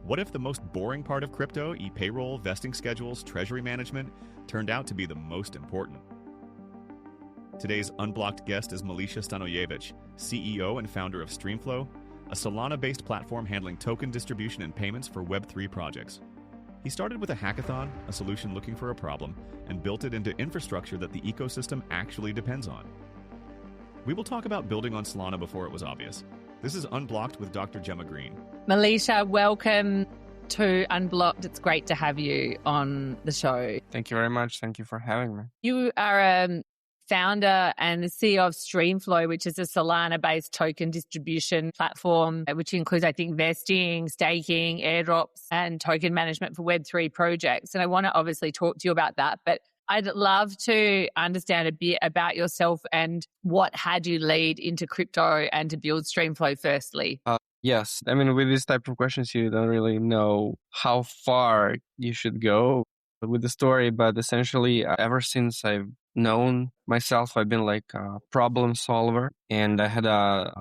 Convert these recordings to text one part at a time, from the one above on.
What if the most boring part of crypto, e-payroll, vesting schedules, treasury management, turned out to be the most important? Today's unblocked guest is Malisha Stanojevic, CEO and founder of Streamflow, a Solana-based platform handling token distribution and payments for Web3 projects. He started with a hackathon, a solution looking for a problem, and built it into infrastructure that the ecosystem actually depends on. We will talk about building on Solana before it was obvious. This is Unblocked with Dr. Gemma Green. Malisha, welcome to Unblocked. It's great to have you on the show. Thank you very much. Thank you for having me. You are a founder and the CEO of Streamflow, which is a Solana-based token distribution platform, which includes, I think, vesting, staking, airdrops, and token management for Web3 projects. And I want to obviously talk to you about that, but I'd love to understand a bit about yourself and what had you lead into crypto and to build Streamflow firstly. Yes. I mean, with these type of questions, you don't really know how far you should go with the story. But essentially, ever since I've known myself, I've been like a problem solver. And I had a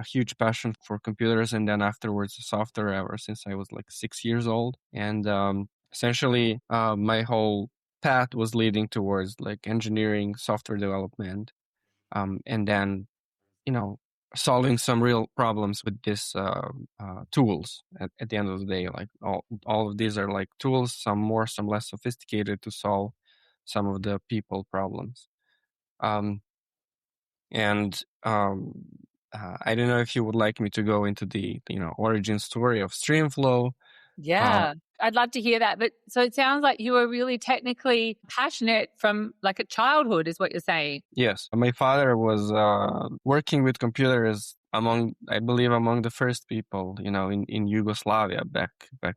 huge passion for computers. And then afterwards, software ever since I was like 6 years old. And essentially, my whole path was leading towards like engineering, software development, and then, solving some real problems with these tools at the end of the day. Like all of these are like tools, some more, some less sophisticated to solve some of the people problems. I don't know if you would like me to go into the, origin story of Streamflow. Yeah, I'd love to hear that. But so it sounds like you were really technically passionate from like a childhood is what you're saying. Yes. My father was working with computers among the first people, in Yugoslavia back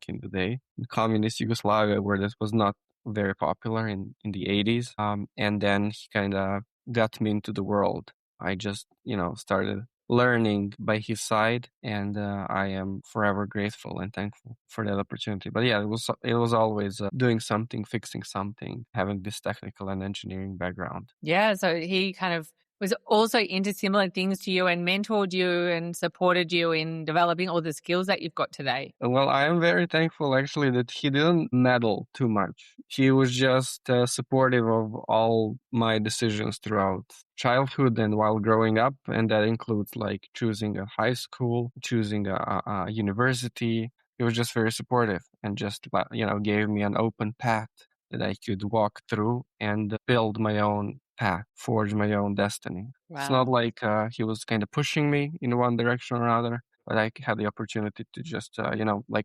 in the day, in communist Yugoslavia, where this was not very popular in the 80s. And then he kind of got me into the world. I just, started learning by his side, and I am forever grateful and thankful for that opportunity. But yeah, it was always doing something, fixing something, having this technical and engineering background. Yeah, so he kind of was also into similar things to you and mentored you and supported you in developing all the skills that you've got today. Well, I am very thankful actually that he didn't meddle too much. He was just supportive of all my decisions throughout childhood and while growing up. And that includes like choosing a high school, choosing a university. He was just very supportive and just, gave me an open path that I could walk through and build my own path, forge my own destiny. Wow. It's not like he was kind of pushing me in one direction or another, but I had the opportunity to just,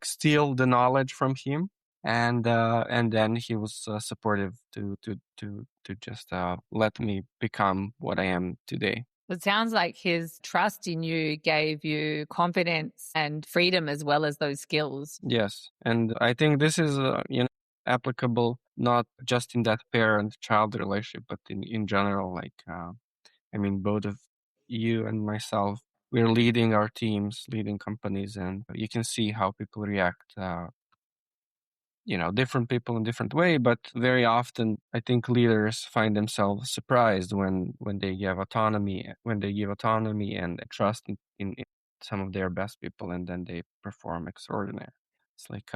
steal the knowledge from him. And then he was supportive to just let me become what I am today. It sounds like his trust in you gave you confidence and freedom as well as those skills. Yes. And I think this is, applicable not just in that parent-child relationship, but in general. Like, both of you and myself, we're leading our teams, leading companies, and you can see how people react. Different people in different way, but very often I think leaders find themselves surprised when they give autonomy, and trust in some of their best people, and then they perform extraordinary. It's like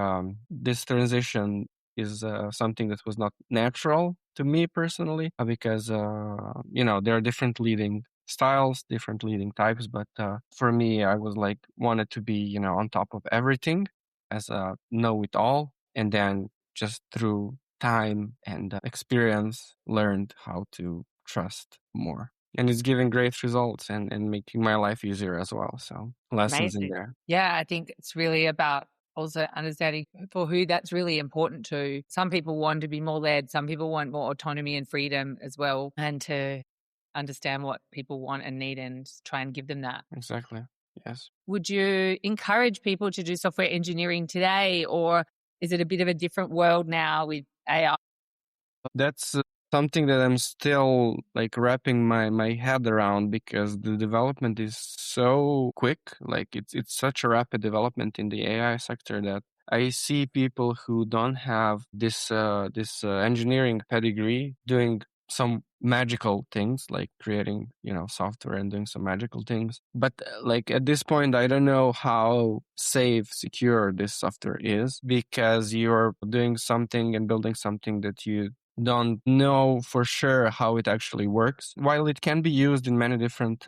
this transition is something that was not natural to me personally, because there are different leading styles, different leading types, but for me, I was like wanted to be on top of everything as a know-it-all, and then just through time and experience learned how to trust more. And it's giving great results and making my life easier as well. So lessons Amazing. in there. Yeah, I think it's really about also understanding for who that's really important to. Some people want to be more led. Some people want more autonomy and freedom as well, and to understand what people want and need and try and give them that. Exactly. Yes. Would you encourage people to do software engineering today, or is it a bit of a different world now with AI? That's something that I'm still like wrapping my head around, because the development is so quick. Like it's such a rapid development in the AI sector that I see people who don't have this engineering pedigree doing some magical things, like creating, software and doing some magical things. But like at this point, I don't know how safe, secure this software is, because you're doing something and building something that you don't know for sure how it actually works. While it can be used in many different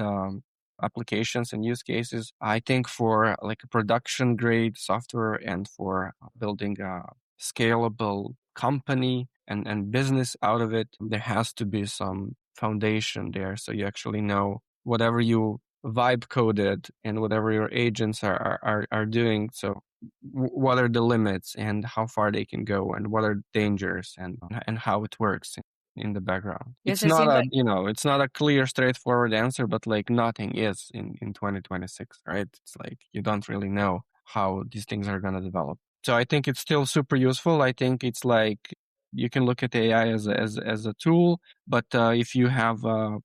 applications and use cases, I think for like a production grade software and for building a scalable company and business out of it, there has to be some foundation there. So you actually know whatever you vibe coded and whatever your agents are doing. So what are the limits and how far they can go and what are dangers and how it works in the background. Yes, It's it not seems a, like it's not a clear, straightforward answer, but like nothing is in 2026, right? It's like you don't really know how these things are going to develop. So I think it's still super useful. I think it's like you can look at AI as a tool, but if you have a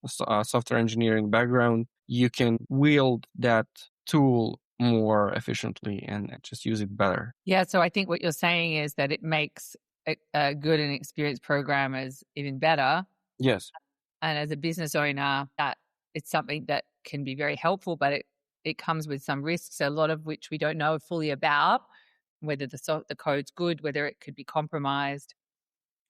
software engineering background, you can wield that tool more efficiently and just use it better. Yeah, so I think what you're saying is that it makes a good and experienced programmers even better. Yes. And as a business owner, that it's something that can be very helpful, but it comes with some risks, a lot of which we don't know fully about, whether the code's good, whether it could be compromised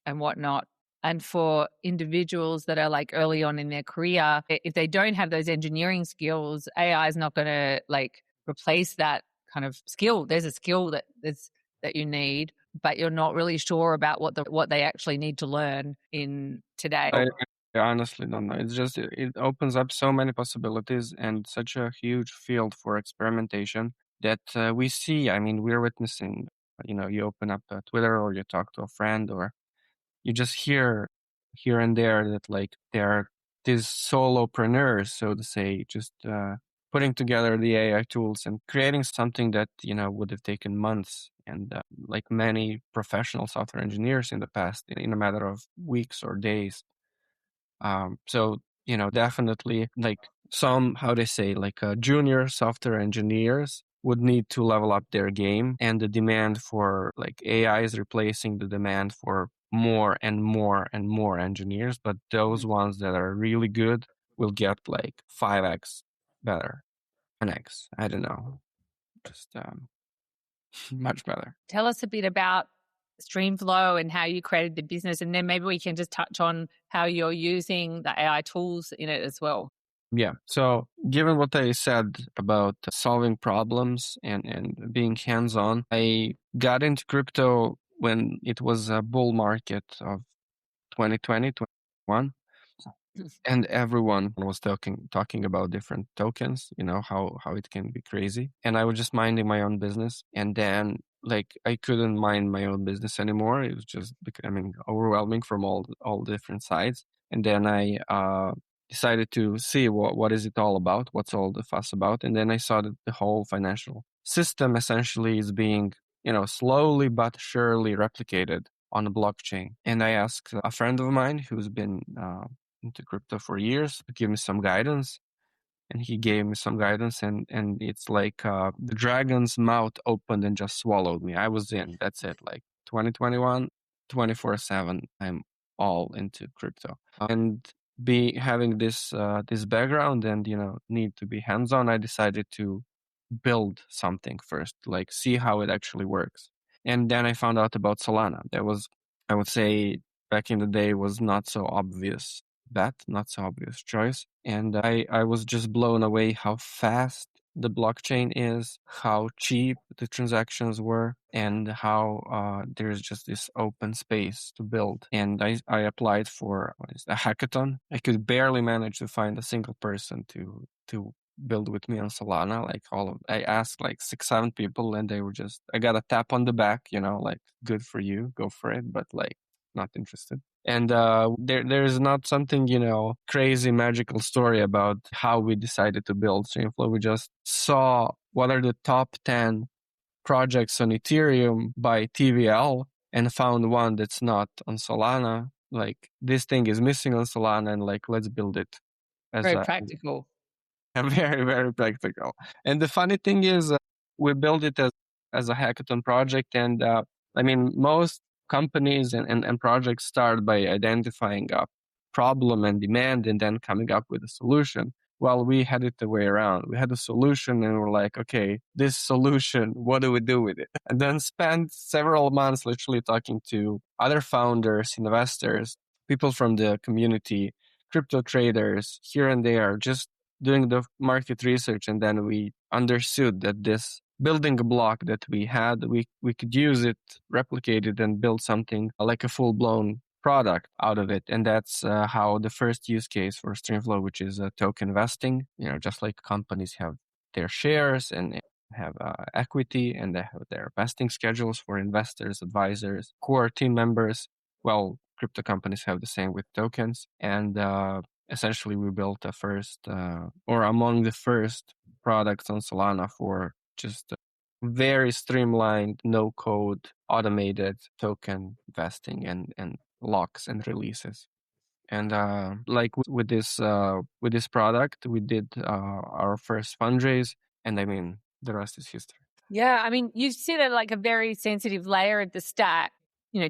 and whatnot. And for individuals that are like early on in their career, if they don't have those engineering skills, AI is not going to like replace that kind of skill. There's a skill that you need, but you're not really sure about what they actually need to learn in today. I honestly don't know. It's just it opens up so many possibilities and such a huge field for experimentation that we see. I mean, we're witnessing. You open up Twitter or you talk to a friend or you just hear here and there that like there are these solopreneurs, so to say, just putting together the AI tools and creating something that would have taken months and like many professional software engineers in the past in a matter of weeks or days. So definitely like some, how they say, like junior software engineers would need to level up their game, and the demand for like AI is replacing the demand for more and more and more engineers. But those ones that are really good will get like 5x better, 10x. I don't know, just much better. Tell us a bit about Streamflow and how you created the business, and then maybe we can just touch on how you're using the AI tools in it as well. Yeah. So given what I said about solving problems and being hands-on, I got into crypto when it was a bull market of 2020, 2021. And everyone was talking about different tokens, how it can be crazy. And I was just minding my own business. And then like I couldn't mind my own business anymore. It was just becoming overwhelming from all different sides. And then I decided to see what is it all about, what's all the fuss about. And then I saw that the whole financial system essentially is being, slowly but surely replicated on a blockchain. And I asked a friend of mine who's been into crypto for years to give me some guidance. And he gave me some guidance, and it's like the dragon's mouth opened and just swallowed me. I was in. That's it. Like 2021, 24/7. I'm all into crypto, and having this background and need to be hands on. I decided to build something first, like see how it actually works, and then I found out about Solana. That was, I would say, back in the day, was not so obvious bet, not so obvious choice. And I was just blown away how fast the blockchain is, how cheap the transactions were, and how there's just this open space to build. And I applied for a hackathon. I could barely manage to find a single person to build with me on Solana. Like I asked like 6-7 people, and they were just, I got a tap on the back, like good for you, go for it, but like not interested. And there's not something, crazy magical story about how we decided to build Streamflow. We just saw what are the top 10 projects on Ethereum by TVL and found one that's not on Solana. Like this thing is missing on Solana, and like let's build it. Very practical. Very, very practical. And the funny thing is, we built it as a hackathon project, and I mean most companies and projects start by identifying a problem and demand and then coming up with a solution. Well, we had it the way around. We had a solution and we're like, okay, this solution, what do we do with it? And then spent several months literally talking to other founders, investors, people from the community, crypto traders here and there, just doing the market research. And then we understood that this building block that we had, we could use it, replicate it, and build something like a full-blown product out of it. And that's how the first use case for Streamflow, which is token vesting, just like companies have their shares and have equity and they have their vesting schedules for investors, advisors, core team members. Well, crypto companies have the same with tokens. And essentially we built a first or among the first products on Solana for just very streamlined, no code, automated token vesting and locks and releases. And with this product, we did our first fundraise, and I mean the rest is history. Yeah, I mean you sit at like a very sensitive layer of the stack.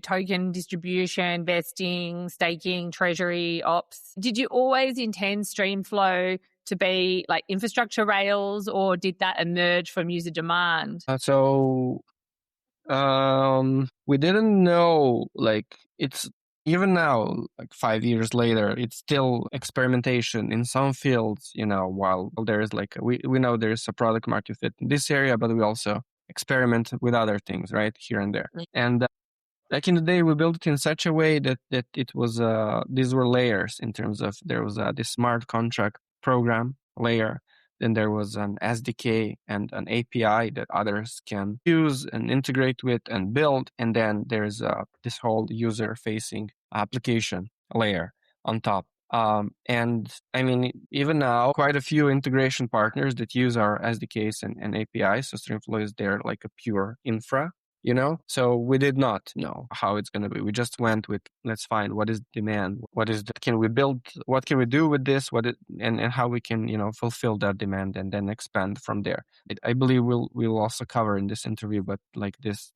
Token distribution, vesting, staking, treasury, ops. Did you always intend Streamflow to be like infrastructure rails, or did that emerge from user demand? We didn't know, it's even now, 5 years later, it's still experimentation in some fields, while there's we know there's a product market fit in this area, but we also experiment with other things, right, here and there. And back in the day, we built it in such a way that it was, these were layers in terms of there was this smart contract program layer. Then there was an SDK and an API that others can use and integrate with and build. And then there's this whole user-facing application layer on top. And I mean, even now, quite a few integration partners that use our SDKs and APIs. So Streamflow is there like a pure infra. So we did not know how it's going to be. We just went with, let's find what is demand, can we build, what can we do with this, and how we can, fulfill that demand and then expand from there. I believe we'll also cover in this interview, but this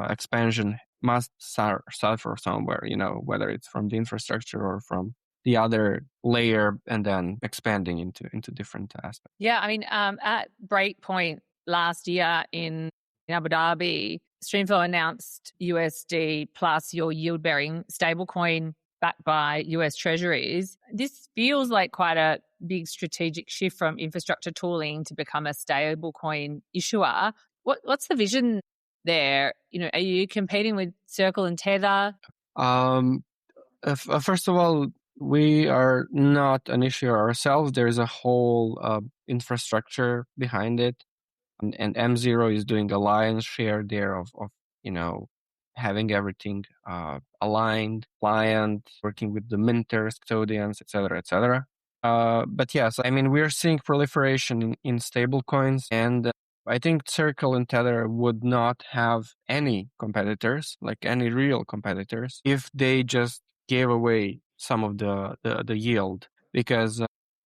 expansion must start from somewhere, whether it's from the infrastructure or from the other layer and then expanding into different aspects. Yeah, I mean, at Breakpoint last year in Abu Dhabi, Streamflow announced USD plus your yield-bearing stablecoin backed by US Treasuries. This feels like quite a big strategic shift from infrastructure tooling to become a stablecoin issuer. What's the vision there? Are you competing with Circle and Tether? First of all, we are not an issuer ourselves. There's a whole infrastructure behind it. And M0 is doing a lion's share there of having everything aligned, client, working with the minters, custodians, etc., etc. But yes, I mean, we're seeing proliferation in stablecoins, and I think Circle and Tether would not have any competitors, any real competitors, if they just gave away some of the yield. Because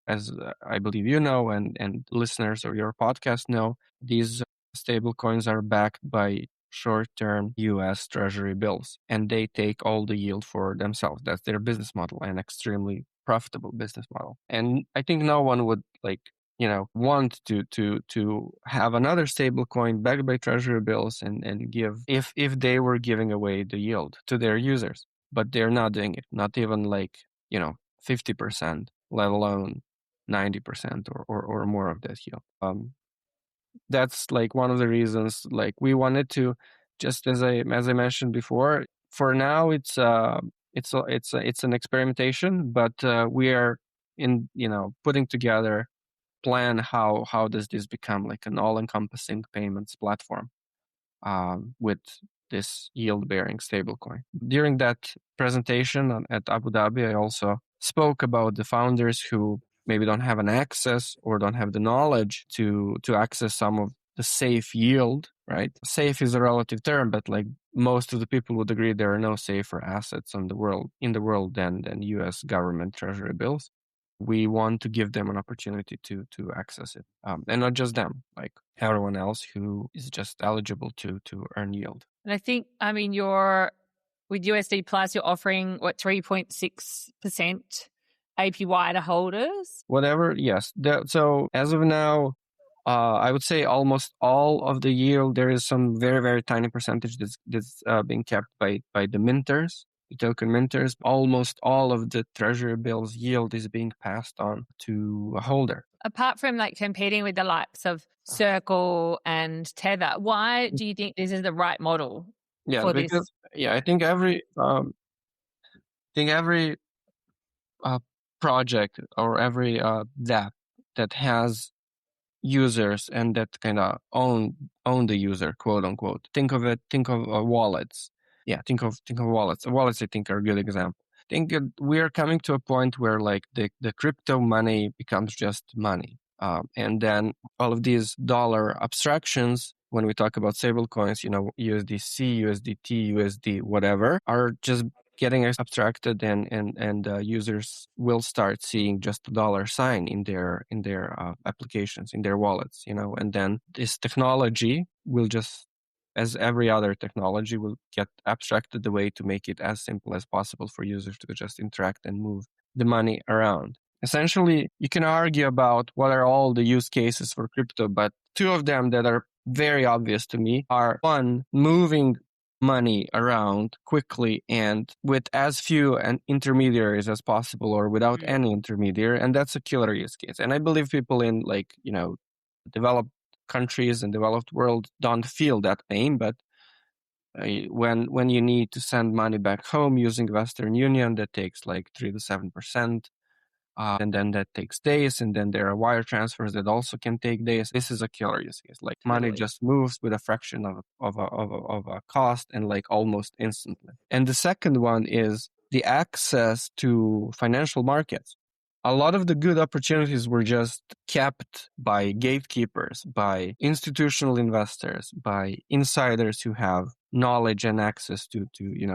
as I believe and listeners of your podcast know, these stable coins are backed by short-term US Treasury bills, and they take all the yield for themselves. That's their business model, an extremely profitable business model. And I think no one would want to have another stable coin backed by Treasury bills and give if they were giving away the yield to their users. But they're not doing it, not even 50%, let alone 90% or more of that yield. That's one of the reasons we wanted to, just as I mentioned before, for now it's an experimentation, but we are in putting together plan how does this become an all-encompassing payments platform with this yield-bearing stablecoin. During that presentation at Abu Dhabi, I also spoke about the founders who maybe don't have an access or don't have the knowledge to access some of the safe yield, right? Safe is a relative term, but most of the people would agree there are no safer assets in the world than US government treasury bills. We want to give them an opportunity to access it. And not just them, everyone else who is just eligible to earn yield. And I think, your with USD Plus, you're offering, 3.6% APY to holders? Whatever, yes. So as of now, I would say almost all of the yield, there is some very, very tiny percentage that's being kept by the minters, the token minters. Almost all of the treasury bills yield is being passed on to a holder. Apart from like competing with the likes of Circle and Tether, why do you think this is the right model for this? I think every project or every dApp that has users and that kind of own the user, quote unquote. Think of wallets. Yeah, think of wallets. Wallets, I think, are a good example. I think we are coming to a point where like the crypto money becomes just money. And then all of these dollar abstractions, when we talk about stablecoins, USDC, USDT, USD, whatever, are just getting abstracted, and users will start seeing just the dollar sign in their applications, in their wallets, and then this technology will just, as every other technology, will get abstracted the way to make it as simple as possible for users to just interact and move the money around. Essentially, you can argue about what are all the use cases for crypto, but two of them that are very obvious to me are, one, moving money around quickly and with as few intermediaries as possible, or without any intermediary, and that's a killer use case. And I believe people in developed countries and developed world don't feel that pain, but when you need to send money back home using Western Union, that takes like 3 to 7%. And then that takes days, and then there are wire transfers that also can take days. This is a killer use case. Like money just moves with a fraction of a cost, and like almost instantly. And the second one is the access to financial markets. A lot of the good opportunities were just kept by gatekeepers, by institutional investors, by insiders who have knowledge and access to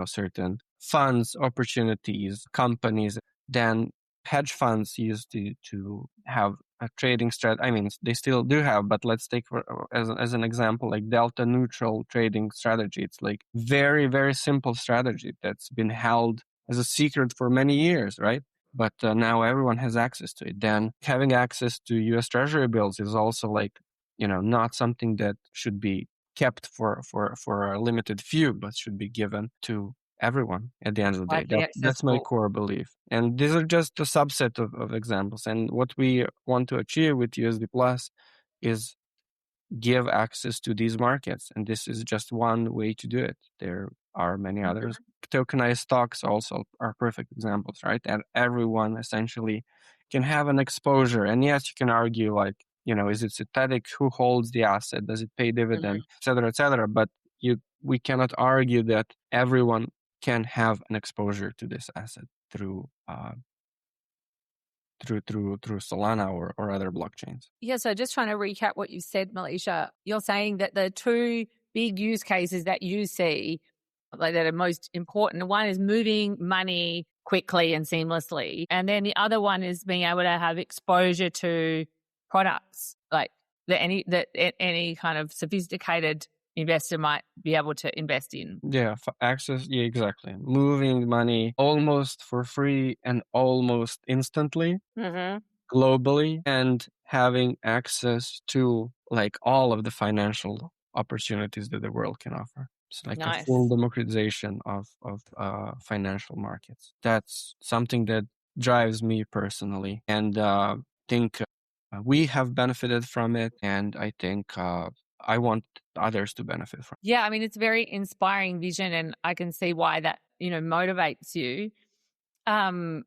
certain funds, opportunities, companies. Then hedge funds used to have a trading strategy. I mean, they still do have, but let's take as an example, like delta neutral trading strategy. It's like very, very simple strategy that's been held as a secret for many years, right? But now everyone has access to it. Then having access to US Treasury bills is also like, not something that should be kept for a limited few, but should be given to everyone at the end of the day. That's my core belief. And these are just a subset of examples. And what we want to achieve with USD Plus is give access to these markets. And this is just one way to do it. There are many others. Tokenized stocks also are perfect examples, right? And everyone essentially can have an exposure. And yes, you can argue like, is it synthetic? Who holds the asset? Does it pay dividend? Et cetera, et cetera. But we cannot argue that everyone can have an exposure to this asset through Solana or other blockchains. Yeah, so just trying to recap what you said, Malisha, you're saying that the two big use cases that you see, like that are most important, one is moving money quickly and seamlessly, and then the other one is being able to have exposure to products like that any kind of sophisticated investor might be able to invest in. Yeah, access. Yeah, exactly. Moving money almost for free and almost instantly, globally, and having access to like all of the financial opportunities that the world can offer. It's like a full democratization of financial markets. That's something that drives me personally, and think we have benefited from it, and I think I want others to benefit from. Yeah, I mean, it's a very inspiring vision, and I can see why that, motivates you. I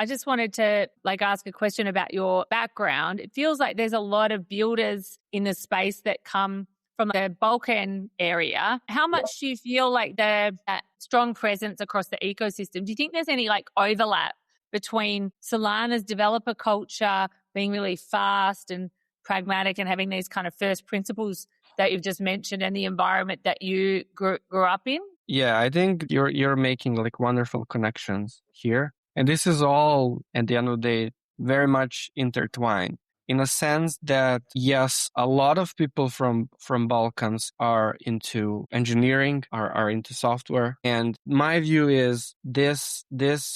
just wanted to ask a question about your background. It feels like there's a lot of builders in the space that come from the Balkan area. How much do you feel like that strong presence across the ecosystem? Do you think there's any overlap between Solana's developer culture being really fast and pragmatic and having these kind of first principles that you've just mentioned and the environment that you grew up in? Yeah, I think you're making wonderful connections here. And this is all, at the end of the day, very much intertwined. in a sense that, yes, a lot of people from Balkans are into engineering, are into software. And my view is this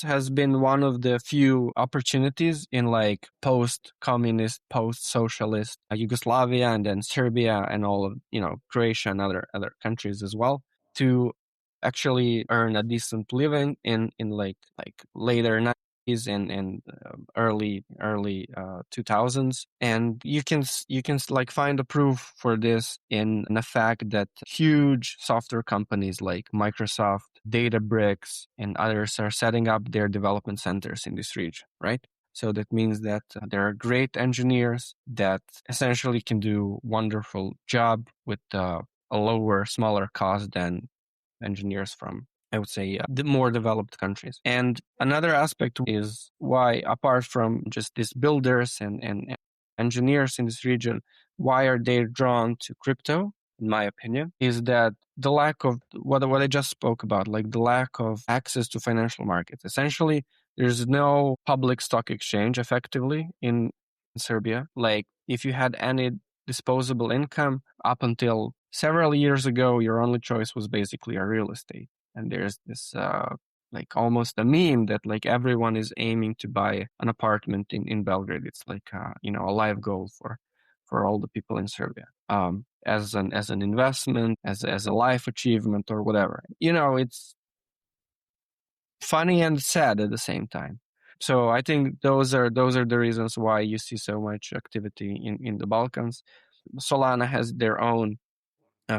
has been one of the few opportunities in like post-communist, post-socialist Yugoslavia and then Serbia and all of, Croatia and other countries as well, to actually earn a decent living in like later 90s and early 2000s. And you can like find a proof for this in the fact that huge software companies like Microsoft, Databricks, and others are setting up their development centers in this region, right? So that means that there are great engineers that essentially can do wonderful job with a lower, smaller cost than engineers from, I would say, the more developed countries. And another aspect is why, apart from just these builders and engineers in this region, why are they drawn to crypto, in my opinion, is that the lack of what I just spoke about, like the lack of access to financial markets. Essentially, there's no public stock exchange effectively in Serbia. Like if you had any disposable income up until several years ago, your only choice was basically a real estate. And there's this like almost a meme that like everyone is aiming to buy an apartment in Belgrade. It's like a life goal for all the people in Serbia. As an investment, as a life achievement or whatever. It's funny and sad at the same time. So I think those are the reasons why you see so much activity in the Balkans. Solana has their own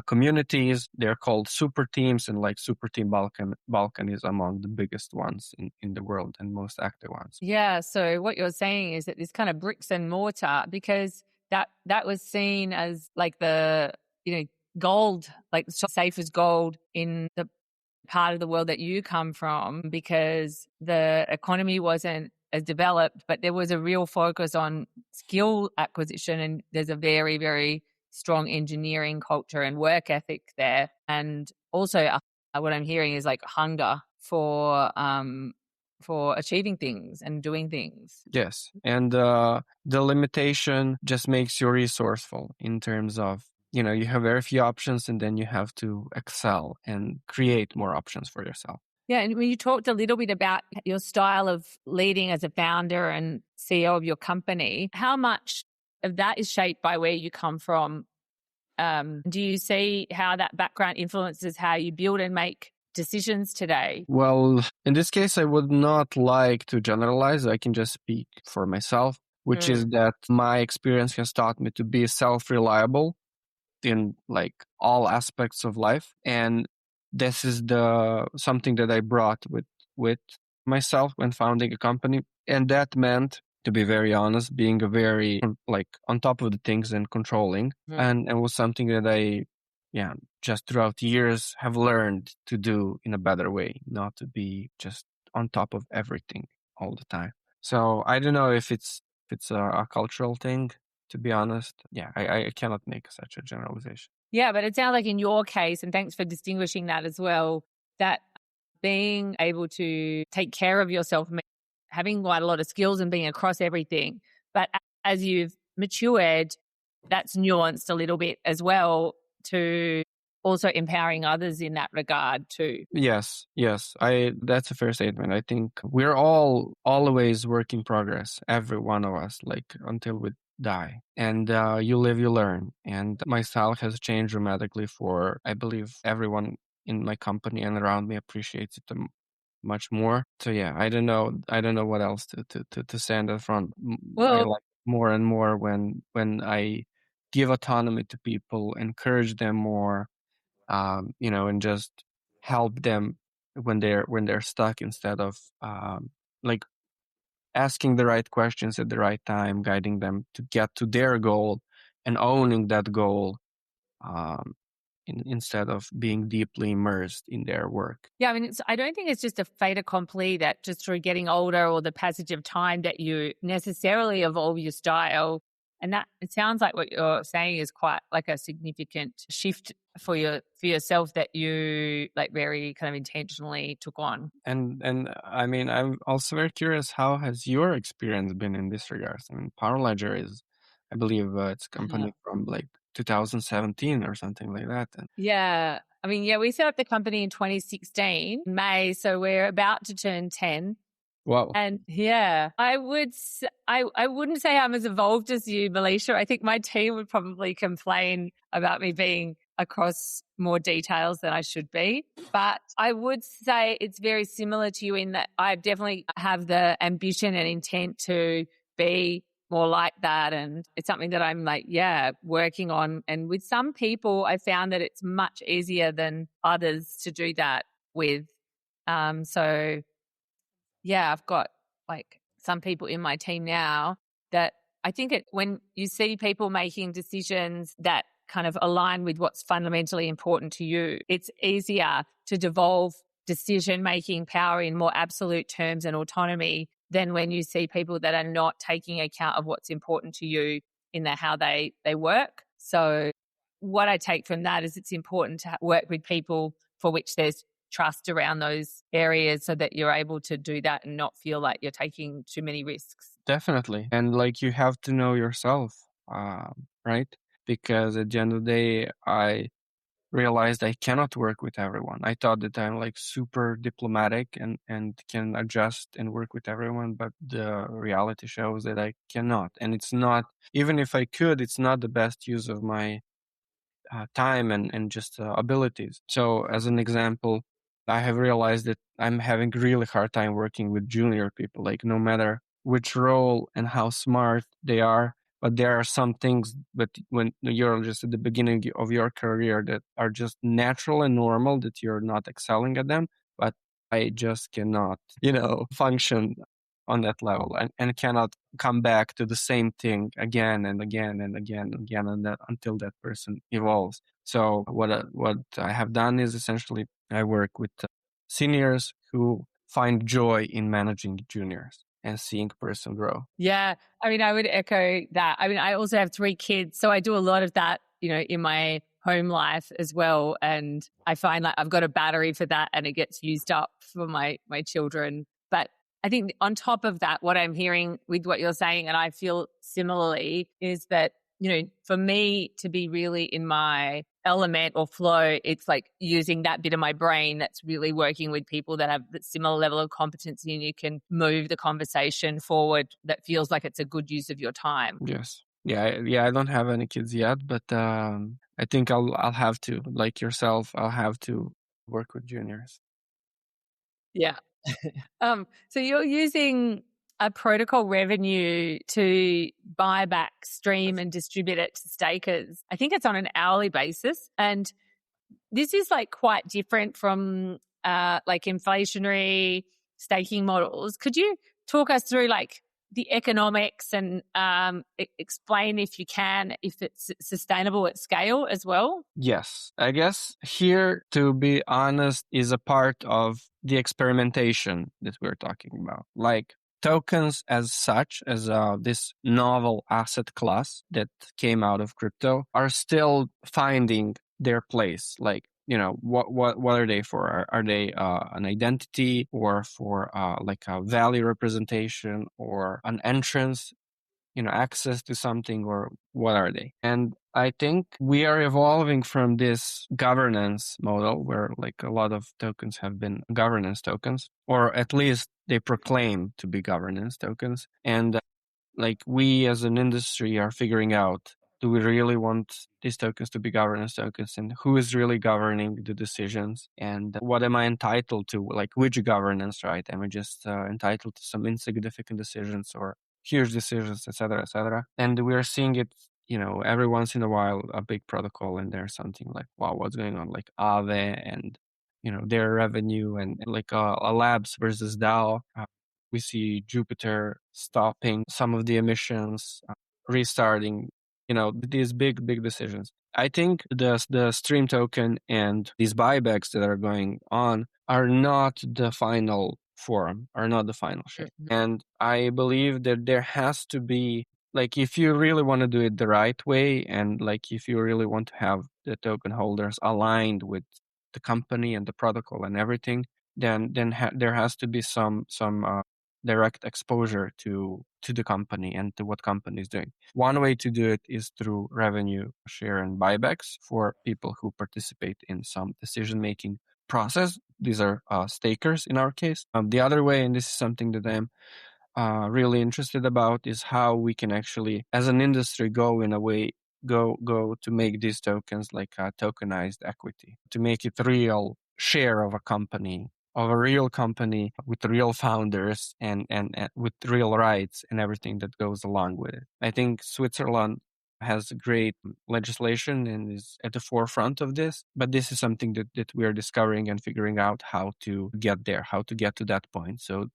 communities. They're called super teams, and like Super Team Balkan is among the biggest ones in the world and most active ones. Yeah. So what you're saying is that this kind of bricks and mortar, because that was seen as like the gold, like so safe as gold in the part of the world that you come from, because the economy wasn't as developed, but there was a real focus on skill acquisition, and there's a very, very strong engineering culture and work ethic there. And also what I'm hearing is like hunger for achieving things and doing things. Yes. And the limitation just makes you resourceful in terms of, you have very few options, and then you have to excel and create more options for yourself. Yeah, and when you talked a little bit about your style of leading as a founder and CEO of your company, how much of that is shaped by where you come from? Do you see how that background influences how you build and make decisions today? Well, in this case, I would not like to generalize. I can just speak for myself, which is that my experience has taught me to be self-reliable in like all aspects of life. And this is something that I brought with myself when founding a company. And that meant, to be very honest, being a very like on top of the things and controlling. And it was something that I just throughout years have learned to do in a better way, not to be just on top of everything all the time. So I don't know if it's a cultural thing, to be honest. Yeah, I cannot make such a generalization. Yeah, but it sounds like in your case, and thanks for distinguishing that as well, that being able to take care of yourself, having quite a lot of skills and being across everything. But as you've matured, that's nuanced a little bit as well to also empowering others in that regard too. Yes. That's a fair statement. I think we're all always work in progress, every one of us, like until we die. And you live, you learn. And my style has changed dramatically for, I believe, everyone in my company and around me appreciates it much more. So yeah, I don't know what else to say on that front. Well, I like more and more when I give autonomy to people, encourage them more, and just help them when they're stuck, instead of like asking the right questions at the right time, guiding them to get to their goal and owning that goal, instead of being deeply immersed in their work. Yeah, I mean, I don't think it's just a fait accompli that just through getting older or the passage of time that you necessarily evolve your style. And that, it sounds like what you're saying is quite like a significant shift for yourself that you like very kind of intentionally took on. And I mean, I'm also very curious, how has your experience been in this regard? I mean, Power Ledger is I believe it's a company from like 2017 or something like that. And yeah. I mean, yeah, we set up the company in 2016, May, so we're about to turn 10. wow. And yeah, I wouldn't say I'm as evolved as you, Malisha. I think my team would probably complain about me being across more details than I should be. But I would say it's very similar to you in that I definitely have the ambition and intent to be more like that. And it's something that I'm like, yeah, working on. And with some people, I found that it's much easier than others to do that with. So yeah, I've got like some people in my team now that I think when you see people making decisions that kind of align with what's fundamentally important to you, it's easier to devolve decision-making power in more absolute terms and autonomy than when you see people that are not taking account of what's important to you in how they work. So what I take from that is it's important to work with people for which there's trust around those areas so that you're able to do that and not feel like you're taking too many risks. Definitely. And like you have to know yourself, right? Because at the end of the day, I realized I cannot work with everyone. I thought that I'm like super diplomatic and can adjust and work with everyone, but the reality shows that I cannot. And it's not, even if I could, it's not the best use of my time and just abilities. So as an example, I have realized that I'm having really hard time working with junior people, like no matter which role and how smart they are, but there are some things that when you're just at the beginning of your career that are just natural and normal that you're not excelling at them, but I just cannot, function on that level and cannot come back to the same thing again and again and again and again and that until that person evolves. So what I have done is essentially I work with seniors who find joy in managing juniors and seeing person grow. Yeah. I mean, I would echo that. I mean, I also have 3 kids, so I do a lot of that, in my home life as well. And I find like I've got a battery for that and it gets used up for my children. But I think on top of that, what I'm hearing with what you're saying, and I feel similarly, is that, for me to be really in my element or flow, it's like using that bit of my brain that's really working with people that have a similar level of competency and you can move the conversation forward that feels like it's a good use of your time. Yes. Yeah, I don't have any kids yet, but I think I'll have to, like yourself, I'll have to work with juniors. Yeah. So you're using a protocol revenue to buy back, stream, and distribute it to stakers. I think it's on an hourly basis. And this is like quite different from like inflationary staking models. Could you talk us through like the economics and explain, if you can, if it's sustainable at scale as well? Yes. I guess here, to be honest, is a part of the experimentation that we're talking about. Like tokens as such, as this novel asset class that came out of crypto, are still finding their place. Like, what are they for? Are they an identity or for like a value representation or an entrance, access to something, or what are they? And I think we are evolving from this governance model where like a lot of tokens have been governance tokens, or at least they proclaim to be governance tokens. And like we as an industry are figuring out, do we really want these tokens to be governance tokens, and who is really governing the decisions, and what am I entitled to? Like which governance, right? Am I just entitled to some insignificant decisions or huge decisions, etc., etc.? And we are seeing it, every once in a while, a big protocol, and there's something like, wow, what's going on? Like Aave and, their revenue, and like a Labs versus DAO. We see Jupiter stopping some of the emissions, restarting, these big decisions. I think the stream token and these buybacks that are going on are not the final form, are not the final shape. Mm-hmm. And I believe that there has to be, like, if you really want to do it the right way, and like if you really want to have the token holders aligned with the company and the protocol and everything, then there has to be some direct exposure to the company and to what company is doing. One way to do it is through revenue share and buybacks for people who participate in some decision-making process. These are stakers in our case. The other way, and this is something that I'm really interested about, is how we can actually, as an industry, go to make these tokens like a tokenized equity, to make it real share of a real company with real founders and with real rights and everything that goes along with it. I think Switzerland has great legislation and is at the forefront of this, but this is something that we are discovering and figuring out how to get there, how to get to that point, so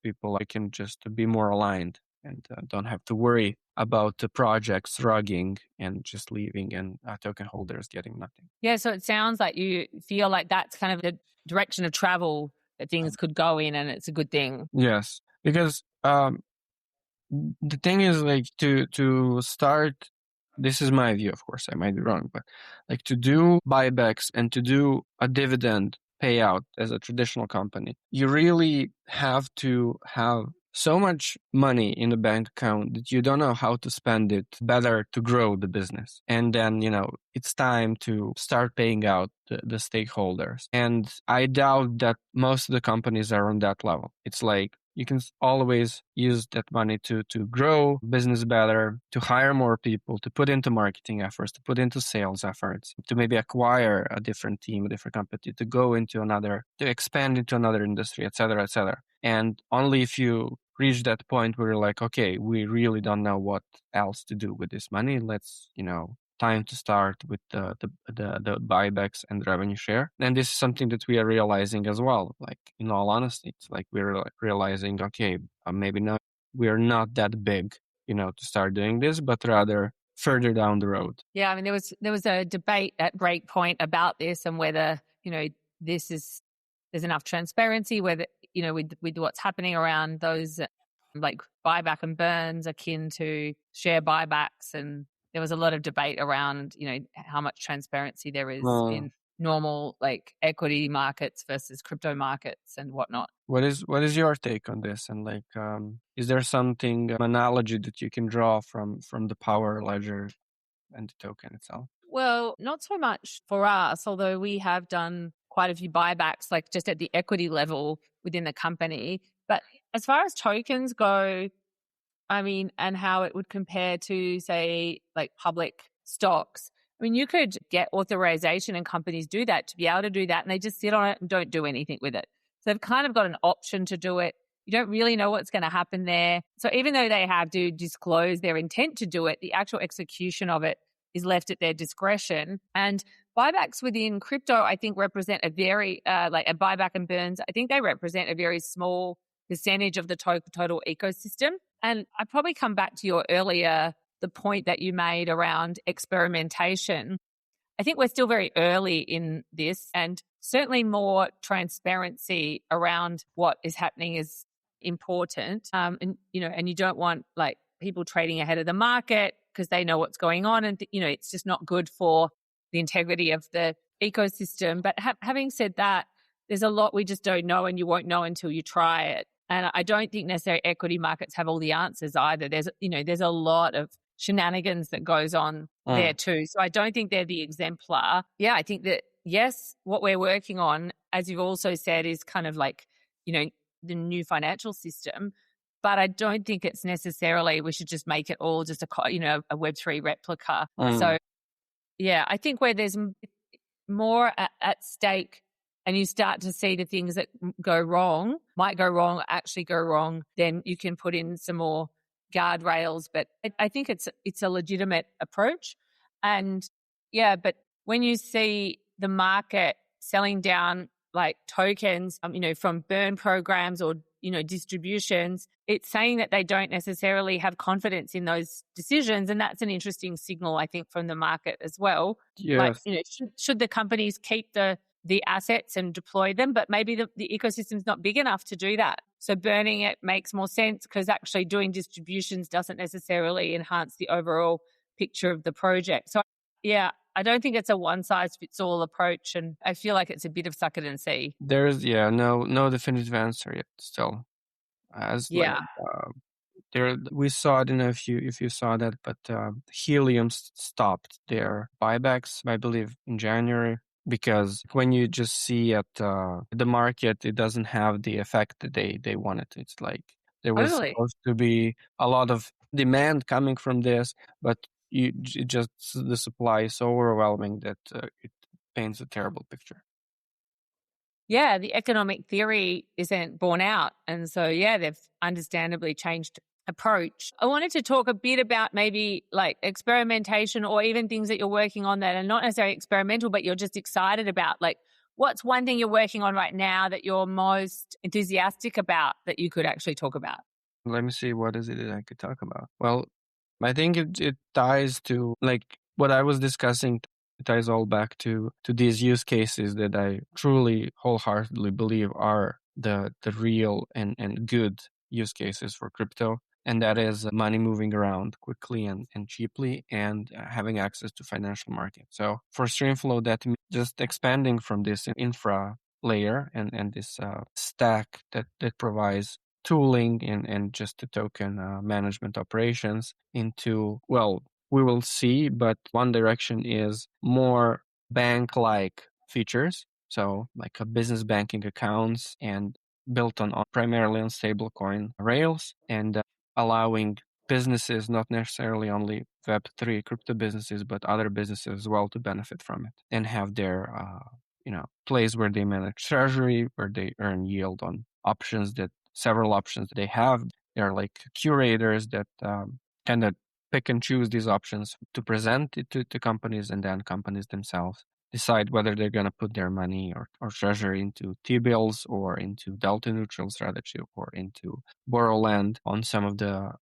people can just be more aligned and don't have to worry about the projects rugging and just leaving and token holders getting nothing. Yeah, so it sounds like you feel like that's kind of the direction of travel that things could go in, and it's a good thing. Yes, because the thing is, like, to start, this is my view, of course, I might be wrong, but like to do buybacks and to do a dividend payout as a traditional company, you really have to have so much money in the bank account that you don't know how to spend it better to grow the business. And then, it's time to start paying out the stakeholders. And I doubt that most of the companies are on that level. It's like, you can always use that money to grow business better, to hire more people, to put into marketing efforts, to put into sales efforts, to maybe acquire a different team, a different company, to go into to expand into another industry, et cetera, et cetera. And only if you reach that point where you're like, okay, we really don't know what else to do with this money. Let's, time to start with the buybacks and revenue share. And this is something that we are realizing as well. Like, in all honesty, it's like we're realizing, okay, maybe not, we're not that big, to start doing this, but rather further down the road. Yeah, I mean, there was a debate at Breakpoint about this and whether, there's enough transparency, whether, with what's happening around those like buyback and burns akin to share buybacks. And there was a lot of debate around, how much transparency there is in normal like equity markets versus crypto markets and whatnot. What is your take on this? And like, is there something, an analogy that you can draw from the Power Ledger and the token itself? Well, not so much for us, although we have done quite a few buybacks, like just at the equity level within the company. But as far as tokens go, I mean, and how it would compare to, say, like public stocks. I mean, you could get authorization, and companies do that, to be able to do that, and they just sit on it and don't do anything with it. So they've kind of got an option to do it. You don't really know what's going to happen there. So even though they have to disclose their intent to do it, the actual execution of it is left at their discretion. And buybacks within crypto, I think, represent a very, like a buyback and burns, I think they represent a very small percentage of the total ecosystem. And I probably come back to the point that you made around experimentation. I think we're still very early in this, and certainly more transparency around what is happening is important. And you don't want like people trading ahead of the market because they know what's going on, and it's just not good for the integrity of the ecosystem. But having said that, there's a lot we just don't know, and you won't know until you try it. And I don't think necessarily equity markets have all the answers either. There's a lot of shenanigans that goes on there too. So I don't think they're the exemplar. Yeah, I think that, yes, what we're working on, as you've also said, is kind of like, the new financial system. But I don't think it's necessarily we should just make it all just a Web3 replica. So, yeah, I think where there's more at stake, and you start to see the things that might go wrong, actually go wrong, then you can put in some more guardrails. But I think it's a legitimate approach. And yeah, but when you see the market selling down like tokens, from burn programs or, distributions, it's saying that they don't necessarily have confidence in those decisions. And that's an interesting signal, I think, from the market as well. Yes. Like, should the companies keep the assets and deploy them, but maybe the ecosystem's not big enough to do that. So burning it makes more sense because actually doing distributions doesn't necessarily enhance the overall picture of the project. So yeah, I don't think it's a one-size-fits-all approach, and I feel like it's a bit of suck it and see. There's no definitive answer yet still. as Yeah. there we saw, I don't know if you saw that, but Helium stopped their buybacks, I believe, in January, because when you just see at the market, it doesn't have the effect that they wanted. It's like there was Totally. supposed to be a lot of demand coming from this, but just the supply is so overwhelming that it paints a terrible picture. Yeah, the economic theory isn't borne out. And so, yeah, they've understandably changed approach. I wanted to talk a bit about maybe like experimentation or even things that you're working on that are not necessarily experimental, but you're just excited about. Like, what's one thing you're working on right now that you're most enthusiastic about that you could actually talk about? Let me see, what is it that I could talk about? Well, I think it ties to like what I was discussing. It ties all back to these use cases that I truly wholeheartedly believe are the real and good use cases for crypto. And that is money moving around quickly and cheaply, and having access to financial markets. So for Streamflow, that means just expanding from this infra layer and this stack that provides tooling and just the token management operations into, well, we will see, but one direction is more bank-like features. So like a business banking accounts and built on primarily on stablecoin rails, and allowing businesses, not necessarily only Web3 crypto businesses, but other businesses as well, to benefit from it and have their place where they manage treasury, where they earn yield on options, that several options that they have. They're like curators that kind of pick and choose these options to present it to companies, and then companies themselves decide whether they're going to put their money or treasury into T-bills or into delta neutral strategy or into Borrowland on some of the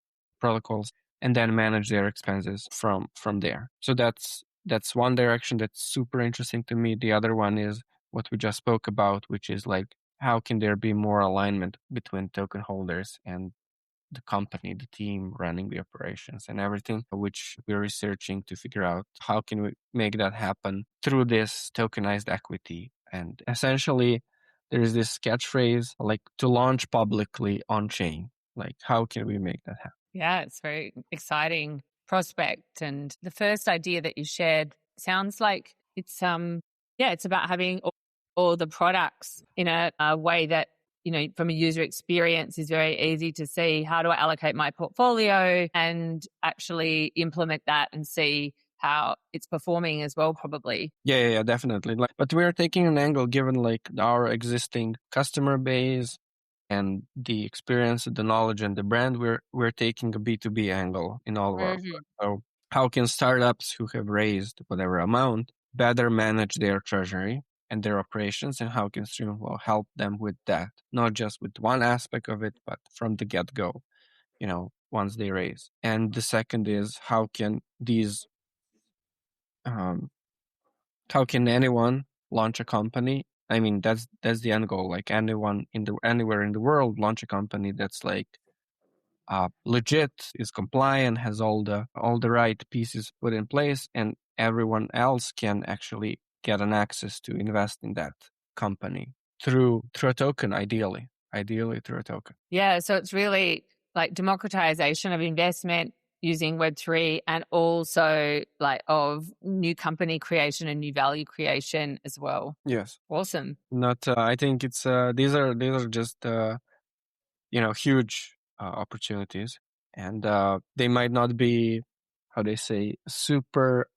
protocols, and then manage their expenses from there. So that's one direction that's super interesting to me. The other one is what we just spoke about, which is like, how can there be more alignment between token holders and the company, the team running the operations and everything, which we're researching to figure out how can we make that happen through this tokenized equity. And essentially, there is this catchphrase like, to launch publicly on chain. Like, how can we make that happen? Yeah, it's very exciting prospect. And the first idea that you shared sounds like it's it's about having all the products in a way that, from a user experience is very easy to see. How do I allocate my portfolio and actually implement that and see how it's performing as well, probably. Yeah, definitely. But we're taking an angle given like our existing customer base and the experience, the knowledge, and the brand. We're taking a B2B angle in all of our work. So how can startups who have raised whatever amount better manage their treasury and their operations, and how can Streamflow help them with that? Not just with one aspect of it, but from the get-go, once they raise. And the second is, how can how can anyone launch a company? I mean, that's the end goal. Like anyone anywhere in the world launch a company that's like legit, is compliant, has all the right pieces put in place, and everyone else can actually get an access to invest in that company through a token, ideally through a token. Yeah, so it's really like democratization of investment using Web3, and also like of new company creation and new value creation as well. Yes. Awesome. I think it's these are just huge opportunities, and they might not be, how they say, super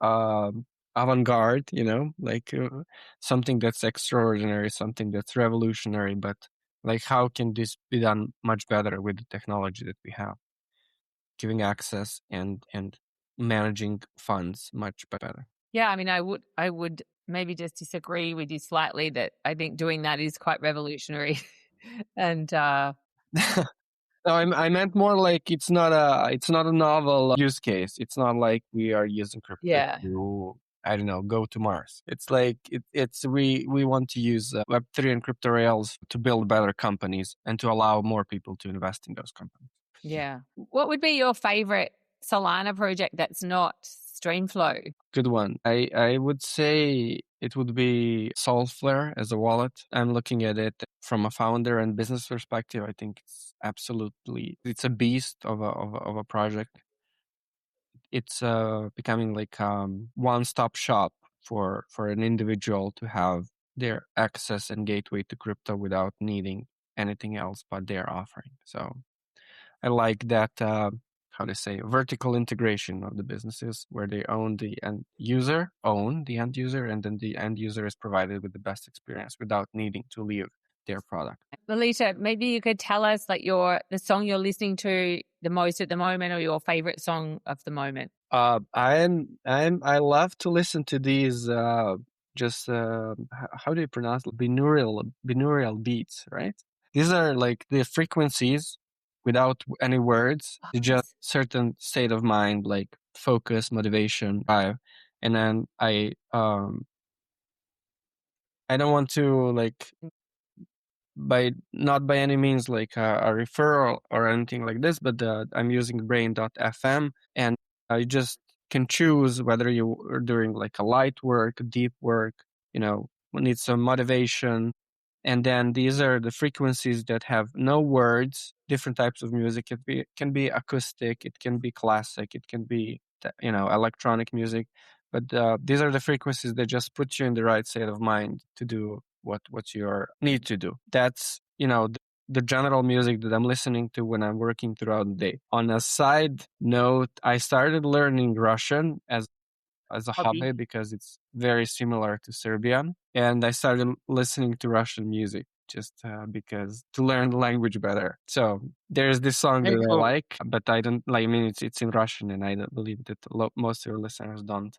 avant-garde, like something that's extraordinary, something that's revolutionary, but like, how can this be done much better with the technology that we have, giving access and managing funds much better? Yeah, I mean, I would maybe just disagree with you slightly that I think doing that is quite revolutionary. And No, I meant more like, it's not a novel use case. It's not like we are using crypto to, I don't know, go to Mars. It's like we want to use Web3 and crypto rails to build better companies and to allow more people to invest in those companies. Yeah. What would be your favorite Solana project that's not Streamflow? Good one. I would say it would be Soulflare as a wallet. I'm looking at it from a founder and business perspective. I think it's a beast of a project. It's becoming like one-stop shop for an individual to have their access and gateway to crypto without needing anything else but their offering. So I like that, how to say, vertical integration of the businesses where they own the end user, and then the end user is provided with the best experience without needing to leave their product. Malisha, maybe you could tell us like the song you're listening to the most at the moment, or your favorite song of the moment. I love to listen to these how do you pronounce it? Binaural beats, right? These are like the frequencies without any words. It's just certain state of mind, like focus, motivation, drive. And then I don't want to like not by any means like a referral or anything like this, but I'm using brain.fm, and you just can choose whether you are doing like a light work, deep work, need some motivation. And then these are the frequencies that have no words, different types of music. It can be acoustic, it can be classic, it can be, electronic music. But these are the frequencies that just put you in the right state of mind to do what you need to do. That's, the general music that I'm listening to when I'm working throughout the day. On a side note, I started learning Russian as a hobby because it's very similar to Serbian. And I started listening to Russian music just because to learn the language better. So there's this song that I like, but I don't like. I mean, it's in Russian, and I don't believe that most of your listeners don't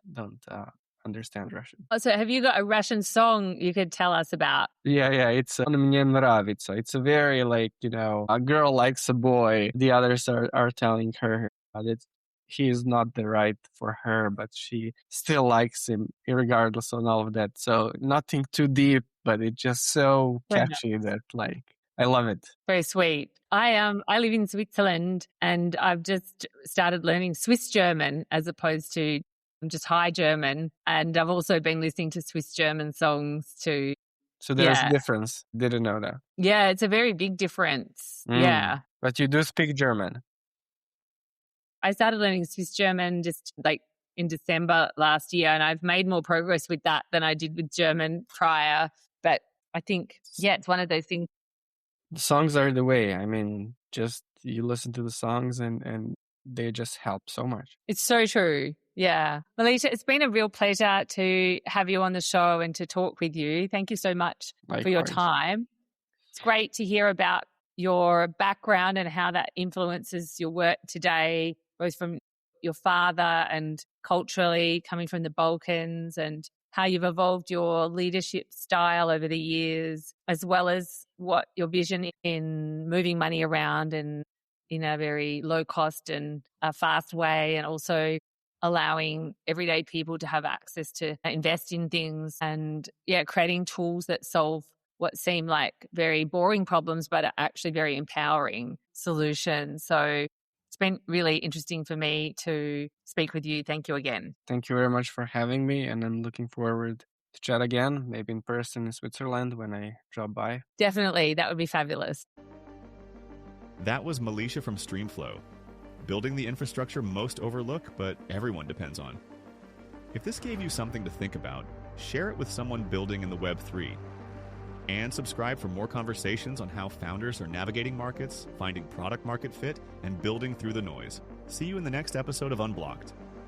understand Russian. So have you got a Russian song you could tell us about? Yeah, it's «Он мне нравится». It's a very like, a girl likes a boy. The others are telling her that he is not the right for her, but she still likes him regardless of all of that. So nothing too deep, but it's just so catchy that like I love it. Very sweet. I live in Switzerland, and I've just started learning Swiss German as opposed to just High German. And I've also been listening to Swiss German songs too. So there's a difference. Didn't know that. Yeah, it's a very big difference. Yeah. But you do speak German. I started learning Swiss German just like in December last year, and I've made more progress with that than I did with German prior. But I think, it's one of those things. The songs are the way. I mean, just you listen to the songs and they just help so much. It's so true. Yeah. Malisha, it's been a real pleasure to have you on the show and to talk with you. Thank you so much for your time. It's great to hear about your background and how that influences your work today, both from your father and culturally coming from the Balkans, and how you've evolved your leadership style over the years, as well as what your vision in moving money around and in a very low cost and fast way, and also allowing everyday people to have access to invest in things and creating tools that solve what seem like very boring problems but are actually very empowering solutions. So it's been really interesting for me to speak with you. Thank you again. Thank you very much for having me, and I'm looking forward to chat again, maybe in person in Switzerland when I drop by. Definitely. That would be fabulous. That was Malisha from Streamflow, building the infrastructure most overlooked but everyone depends on. If this gave you something to think about, share it with someone building in the Web3. And subscribe for more conversations on how founders are navigating markets, finding product market fit, and building through the noise. See you in the next episode of Unblocked.